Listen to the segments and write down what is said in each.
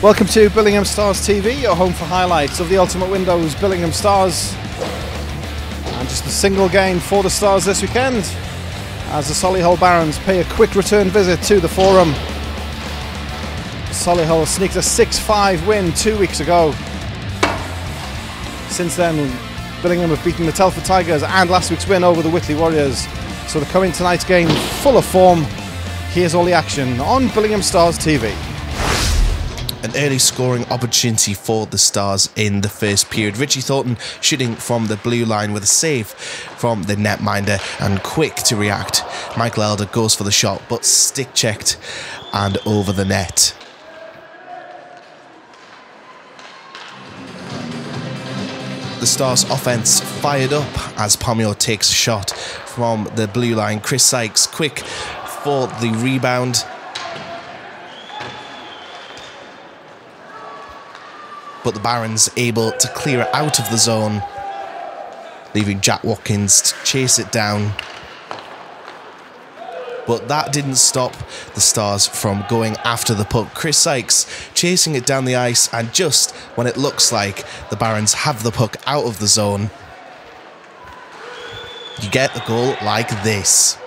Welcome to Billingham Stars TV, your home for highlights of the Ultimate Windows Billingham Stars. And just a single game for the Stars this weekend, as the Solihull Barons pay a quick return visit to the Forum. Solihull sneaked a 6-5 win 2 weeks ago. Since then, Billingham have beaten the Telford Tigers and last week's win over the Whitley Warriors. So they're coming tonight's game full of form. Here's all the action on Billingham Stars TV. An early scoring opportunity for the Stars in the first period. Richie Thornton shooting from the blue line with a save from the netminder and quick to react. Michael Elder goes for the shot but stick checked and over the net. The Stars offence fired up as Pomio takes a shot from the blue line. Chris Sykes quick for the rebound. But the Barons able to clear it out of the zone, leaving Jack Watkins to chase it down. But that didn't stop the Stars from going after the puck. Chris Sykes chasing it down the ice, and just when it looks like the Barons have the puck out of the zone, you get a goal like this.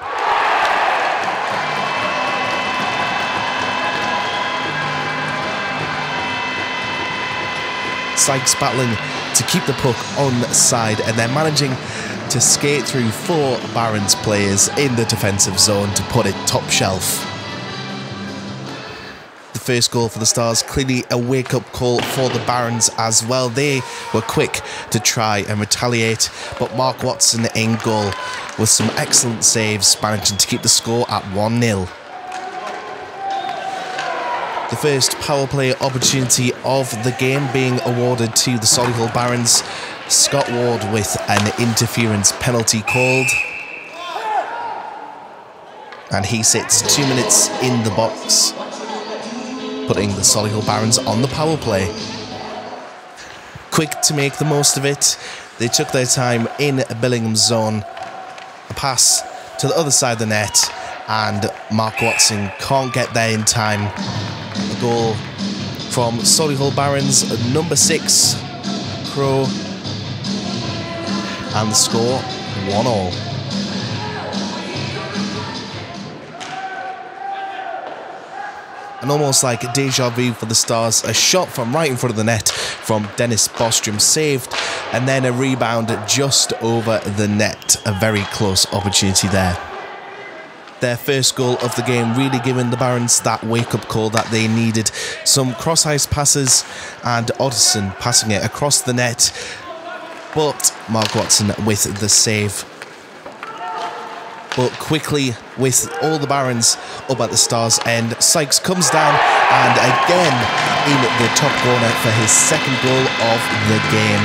Sykes battling to keep the puck onside and then managing to skate through 4 Barons players in the defensive zone to put it top shelf. The first goal for the Stars, clearly a wake-up call for the Barons as well. They were quick to try and retaliate, but Mark Watson in goal with some excellent saves, managing to keep the score at 1-0. The first power play opportunity of the game being awarded to the Solihull Barons. Scott Ward with an interference penalty called. And he sits 2 minutes in the box, putting the Solihull Barons on the power play. Quick to make the most of it. They took their time in Billingham's zone. A pass to the other side of the net, and Mark Watson can't get there in time. A goal from Solihull Barons, number 6, Crowe, and the score 1-1. And almost like a deja vu for the Stars, a shot from right in front of the net from D.BOSTRÖM saved, and then a rebound just over the net. A very close opportunity there. Their first goal of the game really giving the Barons that wake-up call that they needed. Some cross-ice passes and N.OTTOSSON passing it across the net, but Mark Watson with the save. But quickly, with all the Barons up at the Stars' end, Sykes comes down and again in the top corner for his second goal of the game.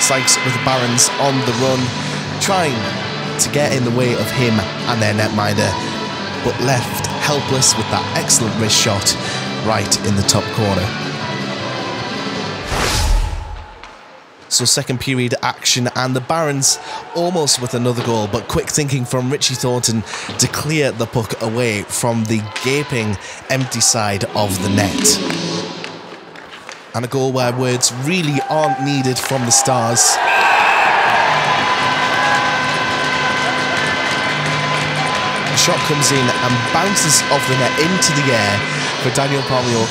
Sykes with the Barons on the run, trying to get in the way of him and their netminder, but left helpless with that excellent wrist shot right in the top corner. So second period action, and the Barons almost with another goal, but quick thinking from Richie Thornton to clear the puck away from the gaping empty side of the net. And a goal where words really aren't needed from the Stars. The shot comes in and bounces off the net into the air for Daniel Pomio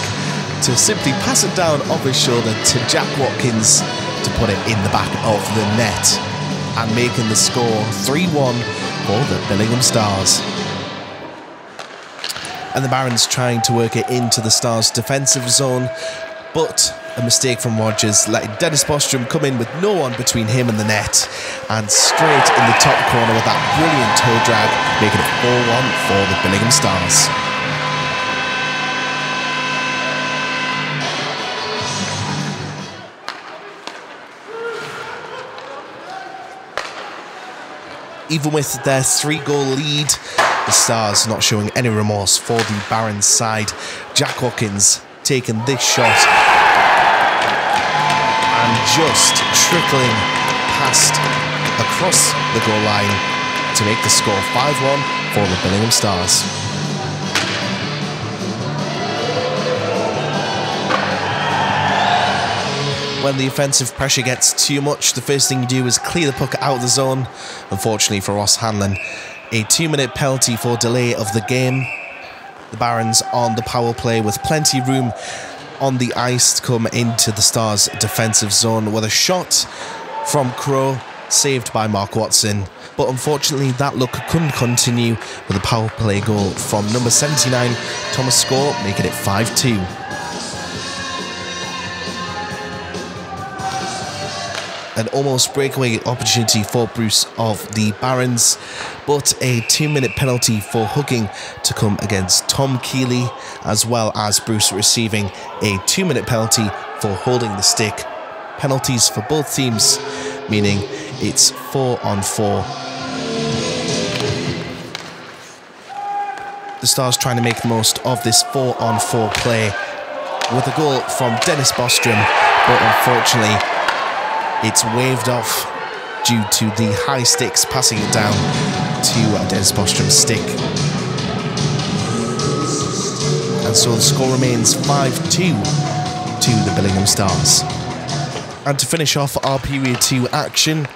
to simply pass it down off his shoulder to Jack Watkins to put it in the back of the net, and making the score 3-1 for the Billingham Stars. And the Barons trying to work it into the Stars' defensive zone, but a mistake from Rogers, letting D.BOSTRÖM come in with no one between him and the net, and straight in the top corner with that brilliant toe drag, making it 4-1 for the Billingham Stars. Even with their 3-goal lead, the Stars not showing any remorse for the Barons side. Jack Watkins taking this shot and just trickling past across the goal line to make the score 5-1 for the Billingham Stars. when the offensive pressure gets too much, the first thing you do is clear the puck out of the zone. Unfortunately for R.HANLON, a 2-minute penalty for delay of the game. The Barons on the power play with plenty of room on the ice to come into the Stars' defensive zone with a shot from R.CROWE, saved by Mark Watson. But unfortunately that luck couldn't continue with a power play goal from number 79, T.SOAR, making it 5-2. An almost breakaway opportunity for Bruce of the Barons, but a 2-minute penalty for hugging to come against Tom Keeley, as well as Bruce receiving a 2-minute penalty for holding the stick. Penalties for both teams, meaning it's 4-on-4. The Stars trying to make the most of this 4-on-4 play with a goal from D.BOSTRÖM, but unfortunately it's waved off due to the high sticks passing it down to D.BOSTRÖM's stick. And so the score remains 5-2 to the Billingham Stars. And to finish off our Period 2 action,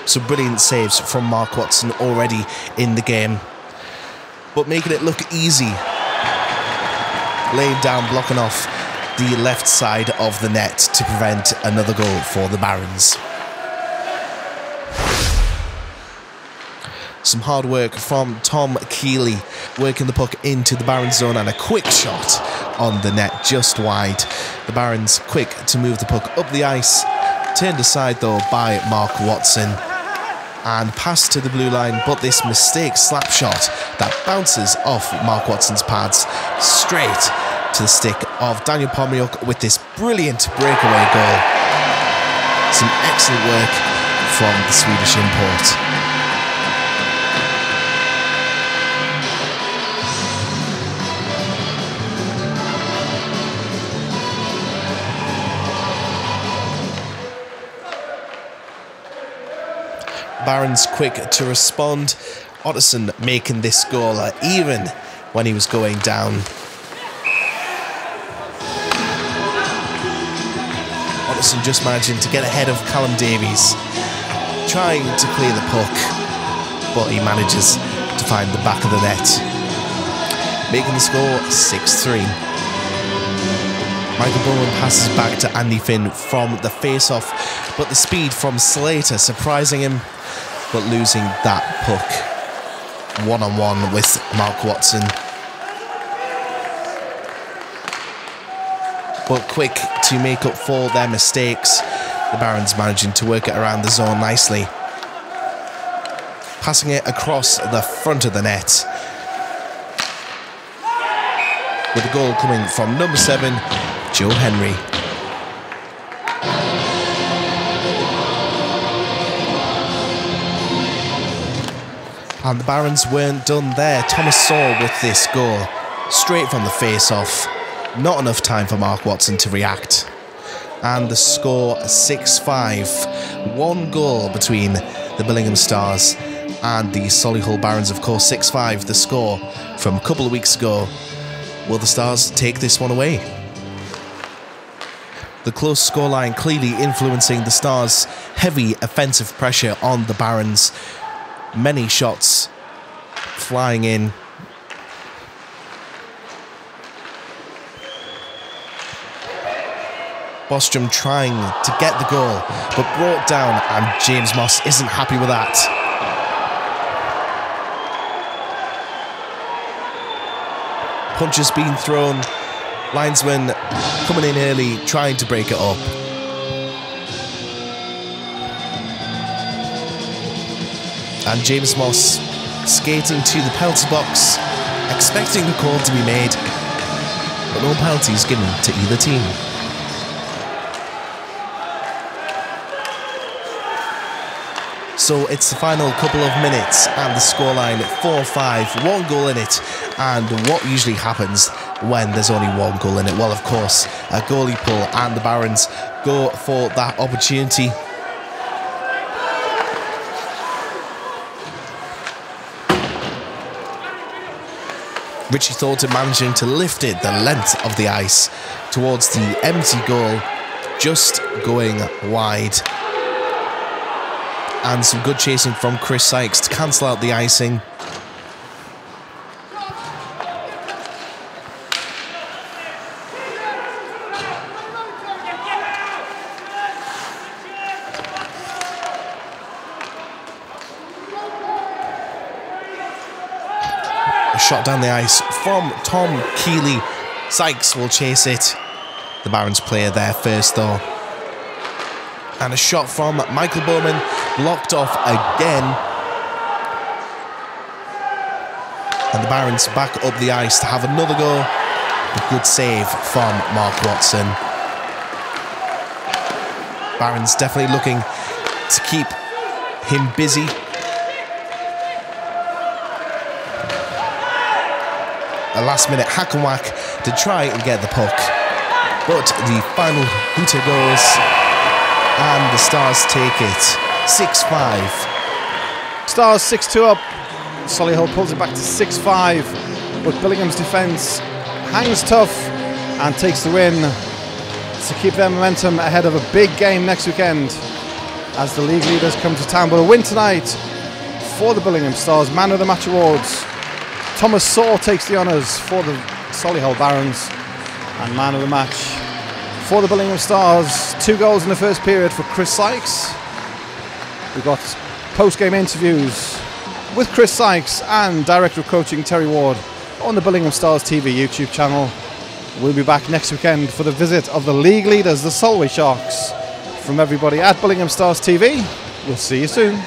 some brilliant saves from Mark Watson already in the game, but making it look easy. Laying down, blocking off the left side of the net to prevent another goal for the Barons. Some hard work from Tom Keeley, working the puck into the Barons zone, and a quick shot on the net just wide. The Barons quick to move the puck up the ice, turned aside though by Mark Watson, and passed to the blue line, but this mistake slap shot that bounces off Mark Watson's pads straight to the stick of Daniel Pomiuk with this brilliant breakaway goal. Some excellent work from the Swedish import. Barons quick to respond. N.OTTOSSON making this goal even when he was going down. N.OTTOSSON just managing to get ahead of Callum Davies, trying to clear the puck, but he manages to find the back of the net, making the score 6-3. Michael Bowen passes back to Andy Finn from the face-off, but the speed from Slater surprising him, but losing that puck one-on-one with Mark Watson. But quick to make up for their mistakes, the Barons managing to work it around the zone nicely, passing it across the front of the net, with the goal coming from number 7, J.HENRY. And the Barons weren't done there. T.SOAR with this goal, straight from the face-off. Not enough time for Mark Watson to react. And the score 6-5. One goal between the Billingham Stars and the Solihull Barons, of course. 6-5, the score from a couple of weeks ago. Will the Stars take this one away? The close scoreline clearly influencing the Stars' heavy offensive pressure on the Barons. Many shots flying in. Boström trying to get the goal, but brought down, and James Moss isn't happy with that. Punches being thrown. Linesman coming in early, trying to break it up. And James Moss skating to the penalty box, expecting a call to be made, but no penalties given to either team. So it's the final couple of minutes and the scoreline 4-5, one goal in it. And what usually happens when there's only one goal in it? Well, of course, a goalie pull, and the Barons go for that opportunity. Richie Thornton managing to lift it the length of the ice towards the empty goal, just going wide. And some good chasing from Chris Sykes to cancel out the icing. A shot down the ice from Tom Keeley. Sykes will chase it. The Barons player there first though. And a shot from Michael Bowman, blocked off again. And the Barons back up the ice to have another go. A good save from Mark Watson. Barons definitely looking to keep him busy. A last minute hack and whack to try and get the puck. But the final hooter goes and the Stars take it 6-5. Stars 6-2 up. Solihull pulls it back to 6-5. But Billingham's defence hangs tough and takes the win to keep their momentum ahead of a big game next weekend as the league leaders come to town. But a win tonight for the Billingham Stars. Man of the Match awards. T.SOAR takes the honours for the Solihull Barons, and man of the match for the Billingham Stars. 2 goals in the first period for Chris Sykes. We've got post-game interviews with Chris Sykes and Director of Coaching Terry Ward on the Billingham Stars TV YouTube channel. We'll be back next weekend for the visit of the league leaders, the Solway Sharks. From everybody at Billingham Stars TV, we'll see you soon.